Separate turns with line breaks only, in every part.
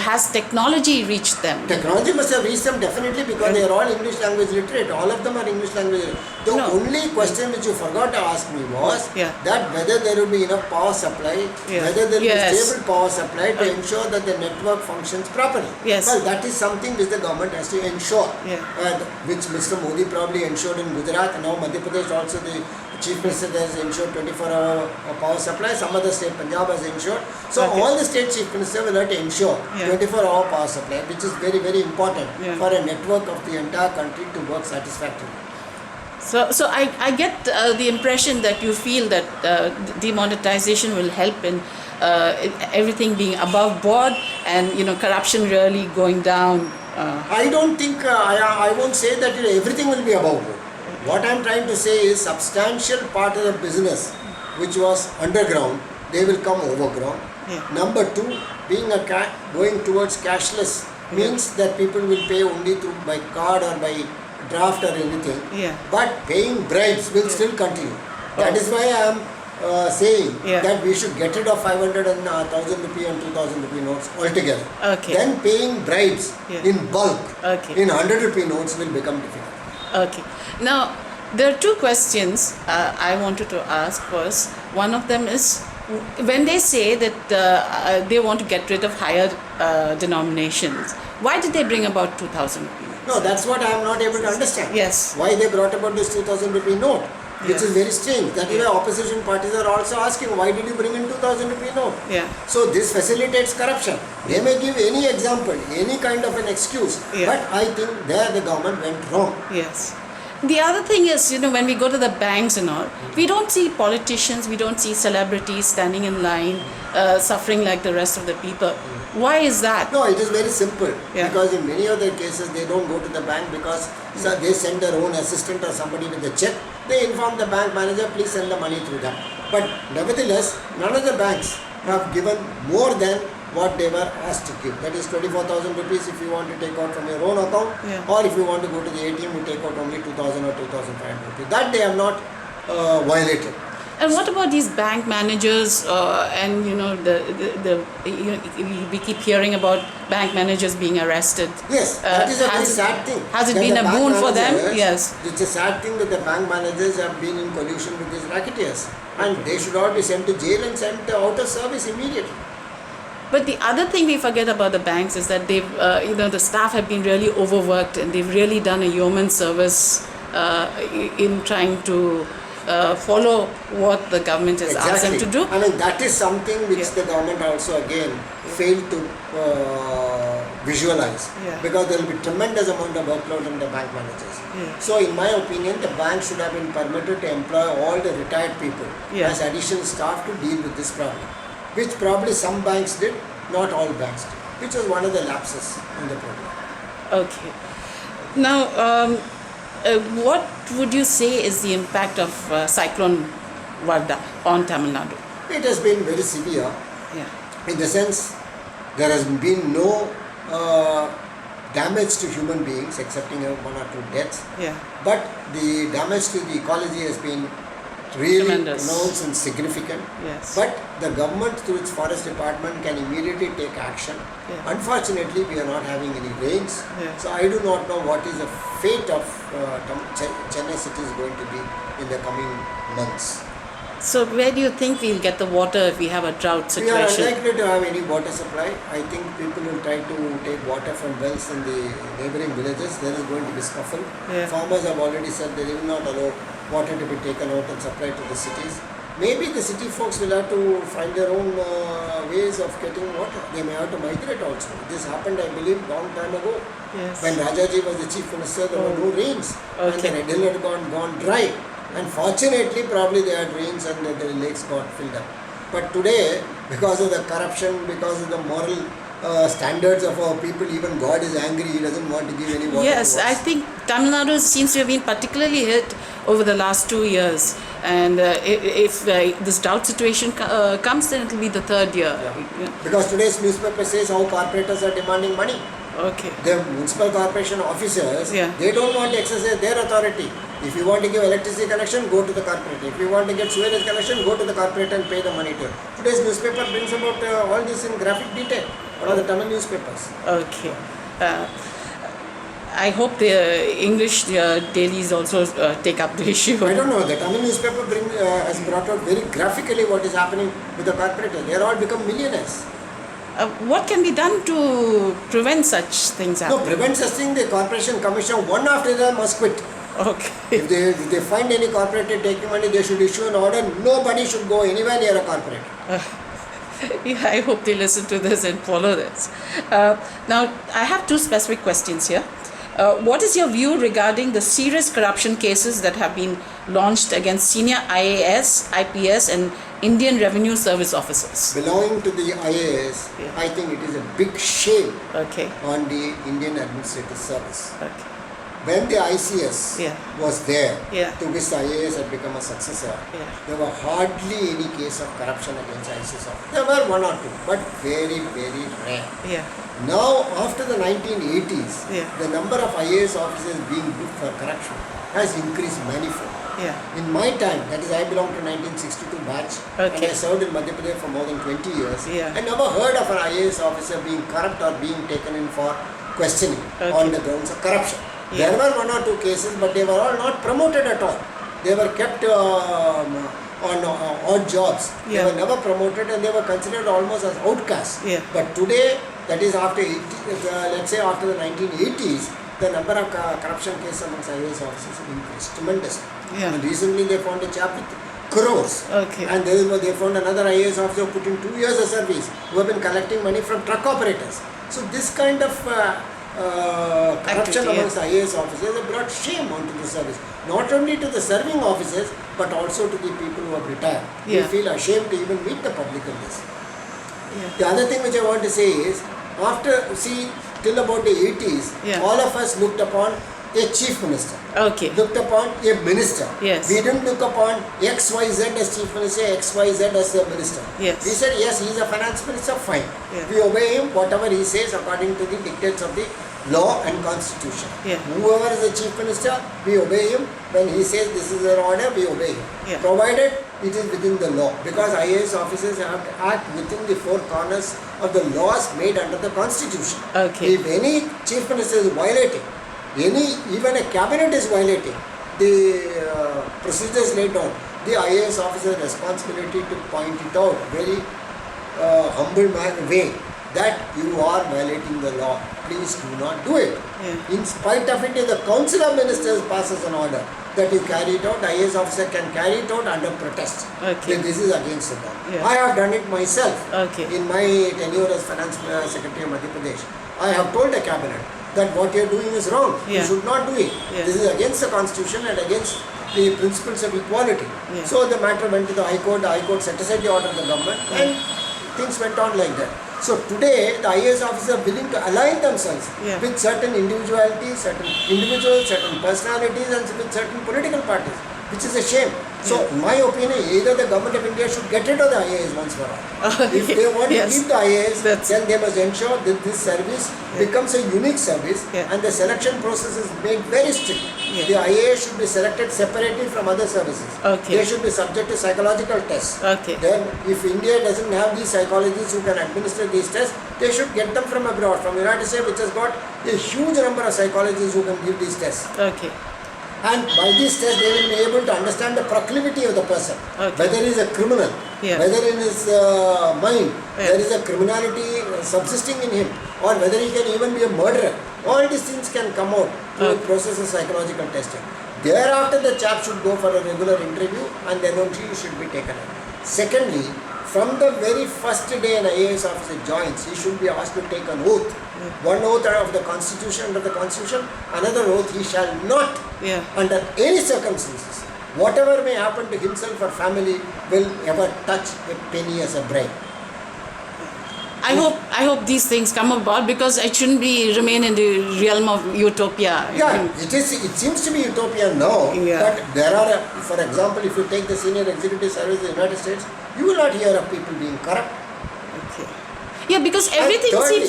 has technology reached them?
Technology must have reached them definitely, because they are all English language literate. All of them are English language literate. The only question which you forgot to ask me was that whether there will be enough power supply, whether there will be stable power supply to ensure that the network functions properly. Well, that is something which the government has to ensure, which Mr. Modi probably ensured in Gujarat, and now Madhya Pradesh also the Chief Minister has ensured 24-hour power supply. Some other state, Punjab, has ensured. So all the state Chief Minister will have to ensure 24-hour power supply, which is very, very important for a network of the entire country to work satisfactorily.
So I get the impression that you feel that demonetization will help in everything being above board and corruption really going down.
I don't think, I won't say that everything will be above board. What I am trying to say is substantial part of the business which was underground, they will come overground. Number two, being going towards cashless means that people will pay only through by card or by draft or anything. But paying bribes will still continue. That is why I am saying that we should get rid of 500 and 1000 rupee and 2000 rupee notes altogether. Then paying bribes in bulk in 100 rupee notes will become difficult.
Now, there are two questions I wanted to ask first. One of them is, when they say that they want to get rid of higher denominations, why did they bring about 2000 rupees?
No, that's what I am not able to understand.
Why
they brought about this 2000 rupee note, which is very strange. That is why opposition parties are also asking, why did you bring in 2000 rupee note? So this facilitates corruption. They may give any example, any kind of an excuse, but I think there the government went wrong.
The other thing is, when we go to the banks and all, we don't see politicians, we don't see celebrities standing in line, suffering like the rest of the people. Why is that?
No, it is very simple. Because in many other cases, they don't go to the bank because they send their own assistant or somebody with a check. They inform the bank manager, please send the money through that. But nevertheless, none of the banks have given more than what they were asked to give. That is 24,000 rupees if you want to take out from your own account, or if you want to go to the ATM, you take out only 2,000 or 2,500 rupees. That they have not violated.
And what about these bank managers and we keep hearing about bank managers being arrested?
Yes, that is a very sad thing.
Has it been a boon for them? Yes.
It's a sad thing that the bank managers have been in collusion with these racketeers, and they should all be sent to jail and sent out of service immediately.
But the other thing we forget about the banks is that they've, the staff have been really overworked and they've really done a yeoman service in trying to follow what the government has asked them to do.
I mean, that is something which the government also again failed to visualize, because there will be tremendous amount of workload on the bank managers. So in my opinion, the bank should have been permitted to employ all the retired people as additional staff to deal with this problem, which probably some banks did, not all banks did, which was one of the lapses in the program.
Now, what would you say is the impact of Cyclone Wada on Tamil Nadu?
It has been very severe. In the sense, there has been no damage to human beings excepting one or two deaths. But the damage to the ecology has been really enormous and significant. But the government through its forest department can immediately take action. Unfortunately, we are not having any rains. So I do not know what is the fate of Chennai city is going to be in the coming months.
So where do you think we'll get the water if we have a drought situation?
We are unlikely to have any water supply. I think people will try to take water from wells in the neighbouring villages. There is going to be scuffle. Farmers have already said they will not allow water to be taken out and supplied to the cities. Maybe the city folks will have to find their own ways of getting water. They may have to migrate also. This happened, I believe, long time ago. When Rajaji was the chief minister, there were no rains. And the Red Hill had gone dry. And fortunately, probably they had rains and the lakes got filled up. But today, because of the corruption, because of the moral standards of our people, even God is angry. He doesn't want to give any water to us.
I think Tamil Nadu seems to have been particularly hit over the last 2 years. And if this drought situation comes, then it will be the third year.
Because today's newspaper says how corporators are demanding money. The municipal corporation officers, they don't want to exercise their authority. If you want to give electricity connection, go to the corporator. If you want to get sewerage connection, go to the corporator and pay the money to it. Today's newspaper brings about all this in graphic detail. What are the Tamil newspapers?
Okay. I hope the English dailies also take up the issue.
I don't know. The Tamil newspaper has brought out very graphically what is happening with the corporators. They are all become millionaires.
What can be done to prevent such things happening?
No, prevent such thing. The Corporation Commission, one after the other, must quit.
Okay.
If they find any corporator taking money, they should issue an order. Nobody should go anywhere near a corporate.
Yeah, I hope they listen to this and follow this. Now, I have two specific questions here. What is your view regarding the serious corruption cases that have been launched against senior IAS, IPS and Indian Revenue Service officers?
Belonging to the IAS,
Yeah.
I think it is a big shame
Okay.
on the Indian Administrative Service.
Okay.
When the ICS
Yeah.
was there,
Yeah.
to which the IAS had become a successor,
Yeah.
there were hardly any case of corruption against ICS. There were one or two, but very, very rare.
Yeah.
Now, after the 1980s,
Yeah.
the number of IAS officers being booked for corruption has increased manifold.
Yeah.
In my time, that is, I belong to 1962 batch,
Okay.
and I served in Madhya Pradesh for more than 20 years.
Yeah.
I never heard of an IAS officer being corrupt or being taken in for questioning
Okay.
on the grounds of corruption.
Yeah.
There were one or two cases, but they were all not promoted at all. They were kept on odd jobs.
Yeah.
They were never promoted, and they were considered almost as outcasts.
Yeah.
But today, that is after let's say after the 1980s, the number of corruption cases amongst IAS officers increased tremendously.
Yeah.
And recently they found a chap with crores.
Okay.
And they found another IAS officer who put in 2 years of service, who have been collecting money from truck operators. So this kind of corruption
Activity,
amongst IAS officers have brought shame onto the service. Not only to the serving officers, but also to the people who have retired.
Yeah.
They feel ashamed to even meet the public in this.
Yeah.
The other thing which I want to say is, till about the 80s,
Yeah.
all of us looked upon a chief minister,
Okay.
looked upon a minister.
Yes.
We didn't look upon XYZ as chief minister, XYZ as the minister.
Yes.
We said, yes, he is a finance minister, fine.
Yeah.
We obey him, whatever he says according to the dictates of the law and constitution.
Yeah.
Whoever is the chief minister, we obey him. When he says this is an order, we obey him.
Yeah.
Provided it is within the law. Because IAS officers have to act within the four corners of the laws made under the constitution.
Okay.
If any chief minister is violating, even a cabinet is violating the procedures laid down, the IAS officer's responsibility to point it out very humble way that you are violating the law. Please do not do it.
Yeah.
In spite of it, if the Council of Ministers passes an order that you carry it out, IAS officer can carry it out under protest.
Okay.
Then this is against the law.
Yeah.
I have done it myself.
Okay.
In my tenure as Finance Secretary of Madhya Pradesh, I have told the cabinet that what you are doing is wrong.
Yeah.
You should not do it.
Yeah.
This is against the constitution and against the principles of equality.
Yeah.
So the matter went to the High Court. The High Court set aside the order of the government, and things went on like that. So today, the IAS officers are willing to align themselves
Yeah.
with certain individualities, certain individuals, certain personalities, and with certain political parties, which is a shame. So, in my opinion, either the government of India should get rid of the IAS once for all. If they want
Yes.
to keep the IAS,
That's-
then they must ensure that this service becomes a unique service,
Yeah.
and the selection process is made very strict.
Yeah.
The IAS should be selected separately from other services.
Okay.
They should be subject to psychological tests.
Okay.
Then, if India doesn't have these psychologists who can administer these tests, they should get them from abroad, from the United States, which has got a huge number of psychologists who can give these tests.
Okay.
And by these tests, they will be able to understand the proclivity of the person.
Okay.
Whether he is a criminal,
Yeah.
whether in his mind
Yeah.
there is a criminality subsisting in him, or whether he can even be a murderer. All these things can come out through the process of psychological testing. Thereafter, the chap should go for a regular interview, and then only he should be taken up. Secondly, from the very first day an IAS officer joins, he should be asked to take an oath. One oath of the Constitution, under the Constitution, another oath he shall not,
Yeah.
under any circumstances, whatever may happen to himself or family, will ever touch a penny as a bribe.
I hope these things come about, because it shouldn't remain in the realm of utopia.
Yeah, it seems to be utopia now,
Yeah.
but there are, for example, if you take the senior executive service in the United States, you will not hear of people being corrupt.
Okay. Yeah, because everything
And thirdly,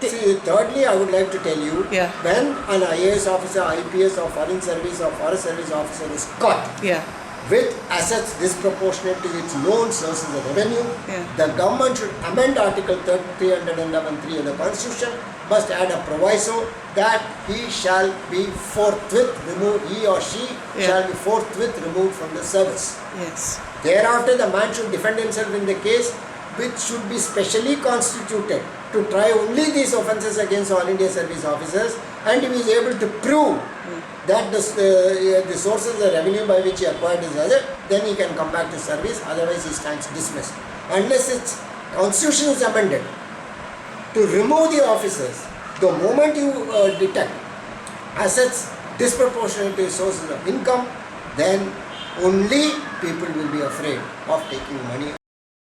seems,
thirdly, I would like to tell you,
Yeah.
when an IAS officer, IPS or foreign service or forest service officer is caught,
yeah.
with assets disproportionate to its known sources of revenue, the government should amend Article 311(3) of the Constitution, must add a proviso that he shall be forthwith removed, he or she shall be forthwith removed from the service.
Yes.
Thereafter, the man should defend himself in the case, which should be specially constituted to try only these offences against all India service officers, and if he is able to prove that the sources of revenue by which he acquired his other, then he can come back to service, otherwise he stands dismissed. Unless its constitution is amended to remove the officers, the moment you detect assets disproportionate to sources of income, then only people will be afraid of taking money